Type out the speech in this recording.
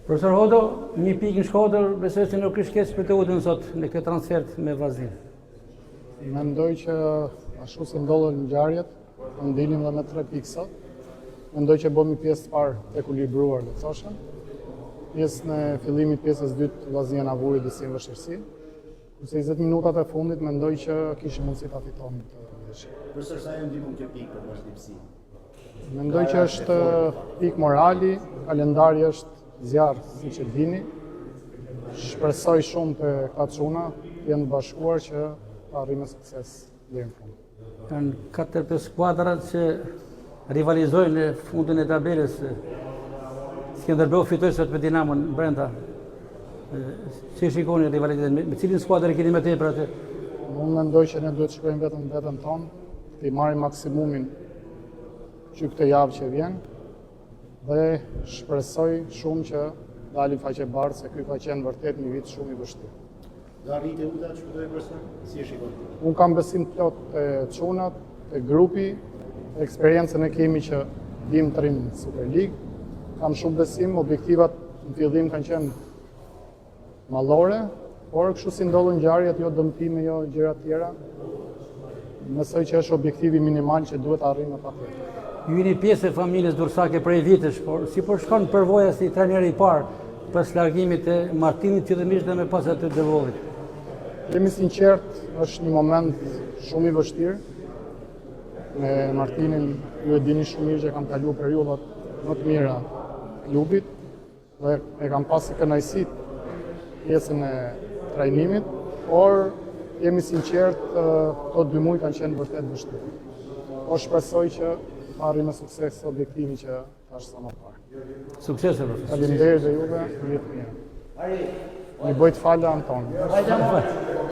Profesor Hodo, një pikë në Shkodër, besoj se nuk është keq për të udhën sot në këtë transfert me Vllaznin. Mendoj që ashtu si ndodhen ngjarjet, ndilim dhe me 3 pikë sot. Mendoj që bëmi pjesë të parë të ekuilibruar, le të thosha. Pjesën e fillimit pjesës dytë Vllaznia na vuri disi vështirësi. Kurse 20 minutat e fundit mendoj që kishim mundësi ta fitonim të ndeshjen. Profesor, sa ju ndihmon kjo pikë për vazhdimsi? Mendoj që është pikë morali, kalendari është zjarr, siç e dini. Shpresoj shumë të këta çuna të jenë bashkuar që të arrijmë sukses deri në fund. Kanë 4-5 skuadrat që rivalizojnë në fundin e tabelës. Skënderbeu fitoi sot me Dinamon brenda. Si shikoni rivalitetin? Me cilin skuadër keni më tepër aty? Unë mendoj që ne duhet të shkojmë vetëm veten tonë, të marrim maksimumin që këtë javë që vjen dhe shpresoj shumë që dalim faqe bardhë se ky ka qenë vërtet një vit shumë i vështirë. Do arritë uta që do e profesor? Si e shikon? Unë kam besim plot te çunat, te grupi, eksperiencën e kemi që dim të rrim në Super League. Kam shumë besim, objektivat në fillim kanë qenë mallore, por kështu si ndodhen ngjarjet, jo dëmtime, jo gjëra të tjera. Mendoj që është objektivi minimal që duhet arrijmë patjetër. Ju jeni pjesë e familjes Dursake prej vitesh, por si po shkon përvoja si trajneri i parë pas largimit e Martinit fillimisht dhe me pas atë Devollit? Jemi sinqert, është një moment shumë i vështirë. Me Martinin, ju e dini shumë mirë që kam kaluar periudhat më të mira klubit dhe e kam pasur kënaqësitë pjesën e trajnimit, por jemi sinqert, këto 2 muaj kanë qenë vërtet vështirë. Po shpresoj që arrijmë sukses objektivi që tash sa më parë. Sukses profesor. Faleminderit dhe juve, një jetë mirë. Një bëjt falë Anton.